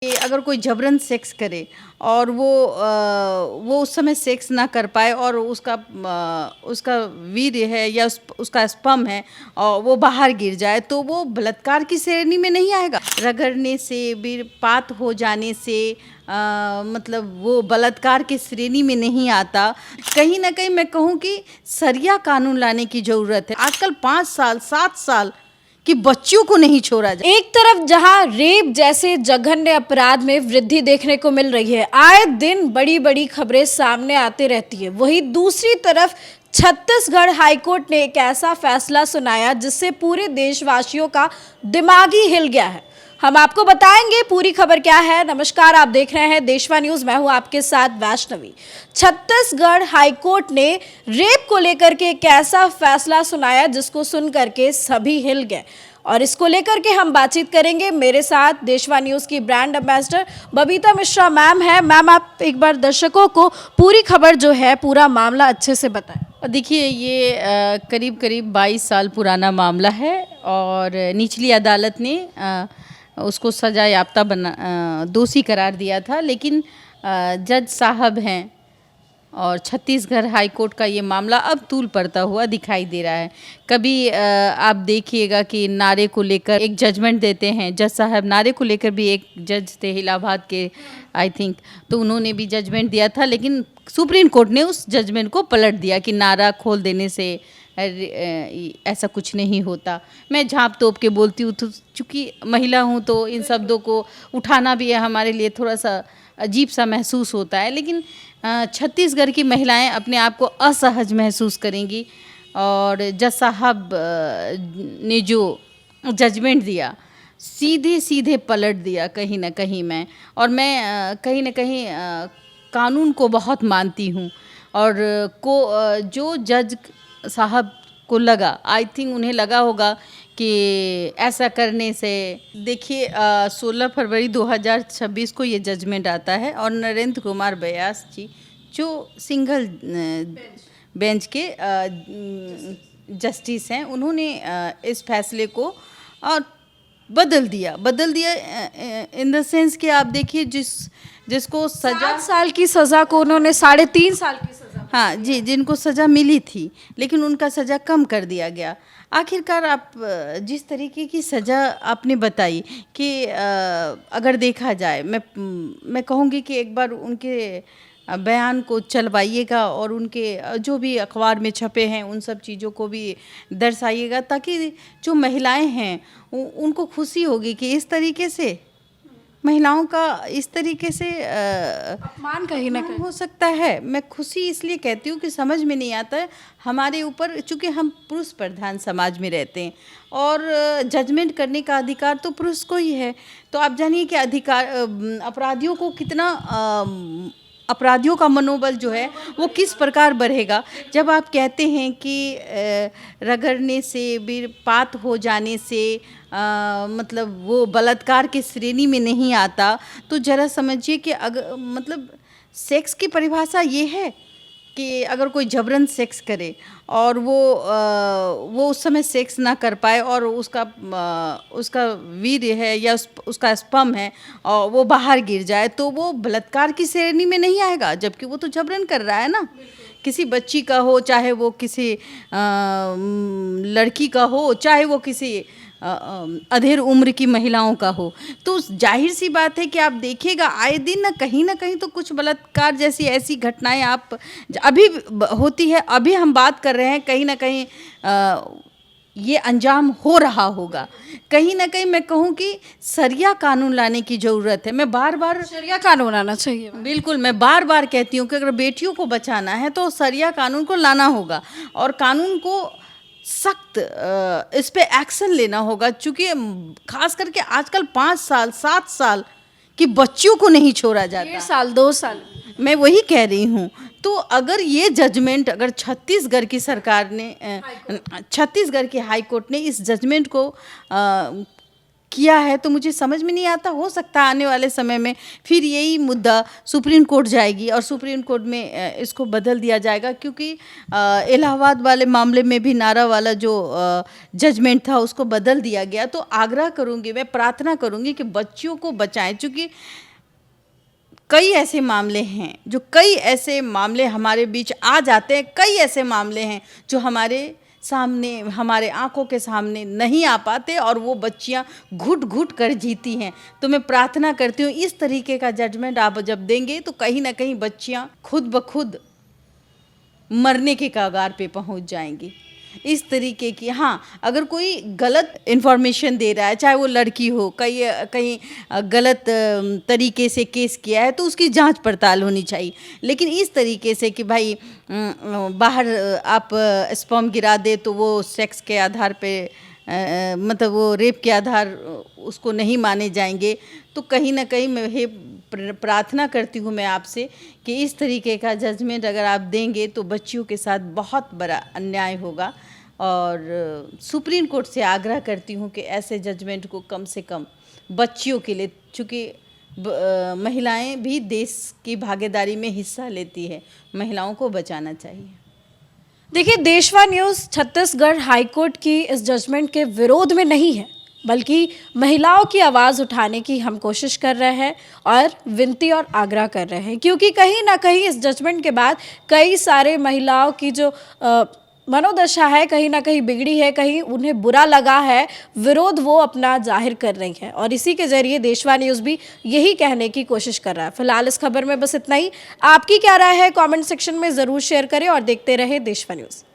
कि अगर कोई जबरन सेक्स करे और वो उस समय सेक्स ना कर पाए और उसका वीर्य है या उसका स्पर्म है और वो बाहर गिर जाए तो वो बलात्कार की श्रेणी में नहीं आएगा। रगड़ने से वीरपात हो जाने से मतलब वो बलात्कार की श्रेणी में नहीं आता। कहीं ना कहीं मैं कहूँ कि सरिया कानून लाने की ज़रूरत है। आजकल 5 साल 7 साल कि बच्चियों को नहीं छोड़ा जाए। एक तरफ जहां रेप जैसे जघन्य अपराध में वृद्धि देखने को मिल रही है, आए दिन बड़ी बड़ी खबरें सामने आती रहती है, वहीं दूसरी तरफ छत्तीसगढ़ हाईकोर्ट ने एक ऐसा फैसला सुनाया जिससे पूरे देशवासियों का दिमाग ही हिल गया है। हम आपको बताएंगे पूरी खबर क्या है। नमस्कार, आप देख रहे हैं देशवा न्यूज, मैं हूं आपके साथ वैष्णवी। छत्तीसगढ़ हाईकोर्ट ने रेप को लेकर के एक ऐसा फैसला सुनाया जिसको सुन करके सभी हिल गए और इसको लेकर के हम बातचीत करेंगे। मेरे साथ देशवा न्यूज की brand ambassador Babita Mishra ma'am है। मैम, आप एक बार दर्शकों को पूरी खबर जो है, पूरा मामला अच्छे से बताएं। देखिए, ये करीब करीब 22 साल पुराना मामला है और निचली अदालत ने उसको सजा याफ्ता दोषी करार दिया था, लेकिन जज साहब हैं और छत्तीसगढ़ हाई कोर्ट का ये मामला अब तूल पड़ता हुआ दिखाई दे रहा है। कभी आप देखिएगा कि नारे को लेकर एक जजमेंट देते हैं जज साहब। नारे को लेकर भी एक जज थे इलाहाबाद के, आई थिंक, तो उन्होंने भी जजमेंट दिया था, लेकिन सुप्रीम कोर्ट ने उस जजमेंट को पलट दिया कि नारा खोल देने से ऐसा कुछ नहीं होता। मैं झाँप तोप के बोलती हूँ, तो चूँकि महिला हूँ तो इन शब्दों को उठाना भी हमारे लिए थोड़ा सा अजीब सा महसूस होता है, लेकिन छत्तीसगढ़ की महिलाएं अपने आप को असहज महसूस करेंगी और जज साहब ने जो जजमेंट दिया सीधे सीधे पलट दिया कहीं ना कहीं। मैं कहीं ना कहीं कानून को बहुत मानती हूँ और जो जज साहब को लगा, आई थिंक उन्हें लगा होगा कि ऐसा करने से, देखिए 16 फरवरी 2026 को ये जजमेंट आता है और नरेंद्र कुमार व्यास जी जो सिंगल बेंच के जस्टिस हैं, उन्होंने इस फैसले को और बदल दिया इन द सेंस कि आप देखिए जिसको सजा 7 साल की सज़ा को उन्होंने 3.5 साल की सज़ा, हाँ जी, जिनको सज़ा मिली थी लेकिन उनका सज़ा कम कर दिया गया। आखिरकार आप जिस तरीके की सज़ा आपने बताई कि अगर देखा जाए, मैं कहूँगी कि एक बार उनके बयान को चलवाइएगा और उनके जो भी अखबार में छपे हैं उन सब चीज़ों को भी दर्शाइएगा, ताकि जो महिलाएं हैं उनको खुशी होगी कि इस तरीके से महिलाओं का इस तरीके से अपमान कहीं ना कहीं हो सकता है। मैं खुशी इसलिए कहती हूँ कि समझ में नहीं आता है हमारे ऊपर, चूँकि हम पुरुष प्रधान समाज में रहते हैं और जजमेंट करने का अधिकार तो पुरुष को ही है। तो आप जानिए कि अपराधियों को कितना अपराधियों का मनोबल जो है वो किस प्रकार बढ़ेगा जब आप कहते हैं कि रगड़ने से वीरपात हो जाने से मतलब वो बलात्कार की श्रेणी में नहीं आता। तो ज़रा समझिए कि अगर मतलब सेक्स की परिभाषा ये है कि अगर कोई जबरन सेक्स करे और वो उस समय सेक्स ना कर पाए और उसका वीर्य है या उसका स्पर्म है और वो बाहर गिर जाए तो वो बलात्कार की श्रेणी में नहीं आएगा, जबकि वो तो जबरन कर रहा है ना। किसी बच्ची का हो, चाहे वो किसी लड़की का हो, चाहे वो किसी अधेड़ उम्र की महिलाओं का हो, तो जाहिर सी बात है कि आप देखिएगा आए दिन ना कहीं तो कुछ बलात्कार जैसी ऐसी घटनाएं आप अभी होती है। अभी हम बात कर रहे हैं, कहीं ना कहीं ये अंजाम हो रहा होगा। कहीं ना कहीं मैं कहूँ कि सरिया कानून लाने की ज़रूरत है। मैं बार सरिया कानून आना चाहिए। बिल्कुल, मैं बार कहती हूँ कि अगर बेटियों को बचाना है तो सरिया कानून को लाना होगा और कानून को सख्त इस पे एक्शन लेना होगा, क्योंकि खास करके आजकल 5 साल 7 साल की बच्चियों को नहीं छोड़ा जाता। 1.5 साल 2 साल, मैं वही कह रही हूँ। तो अगर ये जजमेंट, अगर छत्तीसगढ़ की सरकार ने छत्तीसगढ़ के हाई कोर्ट ने इस जजमेंट को किया है, तो मुझे समझ में नहीं आता। हो सकता है आने वाले समय में फिर यही मुद्दा सुप्रीम कोर्ट जाएगी और सुप्रीम कोर्ट में इसको बदल दिया जाएगा, क्योंकि इलाहाबाद वाले मामले में भी नारा वाला जो जजमेंट था उसको बदल दिया गया। तो आग्रह करूँगी, मैं प्रार्थना करूँगी कि बच्चियों को बचाएं, क्योंकि कई ऐसे मामले हमारे बीच आ जाते हैं, कई ऐसे मामले हैं जो हमारे सामने, हमारे आंखों के सामने नहीं आ पाते और वो बच्चियां घुट घुट कर जीती हैं। तो मैं प्रार्थना करती हूँ इस तरीके का जजमेंट आप जब देंगे तो कहीं ना कहीं बच्चियां खुद ब खुद मरने के कगार पे पहुंच जाएंगी। इस तरीके की, हाँ, अगर कोई गलत इन्फॉर्मेशन दे रहा है, चाहे वो लड़की हो, कहीं गलत तरीके से केस किया है, तो उसकी जांच पड़ताल होनी चाहिए। लेकिन इस तरीके से कि भाई बाहर आप स्पर्म गिरा दे तो वो सेक्स के आधार पे मतलब वो रेप के आधार उसको नहीं माने जाएंगे। तो कहीं ना कहीं मैं प्रार्थना करती हूँ मैं आपसे कि इस तरीके का जजमेंट अगर आप देंगे तो बच्चियों के साथ बहुत बड़ा अन्याय होगा। और सुप्रीम कोर्ट से आग्रह करती हूँ कि ऐसे जजमेंट को कम से कम बच्चियों के लिए, चूँकि महिलाएं भी देश की भागीदारी में हिस्सा लेती है, महिलाओं को बचाना चाहिए। देखिए, देशवा न्यूज़ छत्तीसगढ़ हाईकोर्ट की इस जजमेंट के विरोध में नहीं है, बल्कि महिलाओं की आवाज़ उठाने की हम कोशिश कर रहे हैं और विनती और आग्रह कर रहे हैं, क्योंकि कहीं ना कहीं इस जजमेंट के बाद कई सारे महिलाओं की जो मनोदशा है कहीं ना कहीं बिगड़ी है, कहीं उन्हें बुरा लगा है, विरोध वो अपना जाहिर कर रही है और इसी के जरिए देशवा न्यूज़ भी यही कहने की कोशिश कर रहा है। फिलहाल इस खबर में बस इतना ही। आपकी क्या राय है कमेंट सेक्शन में ज़रूर शेयर करें और देखते रहे देशवा न्यूज़।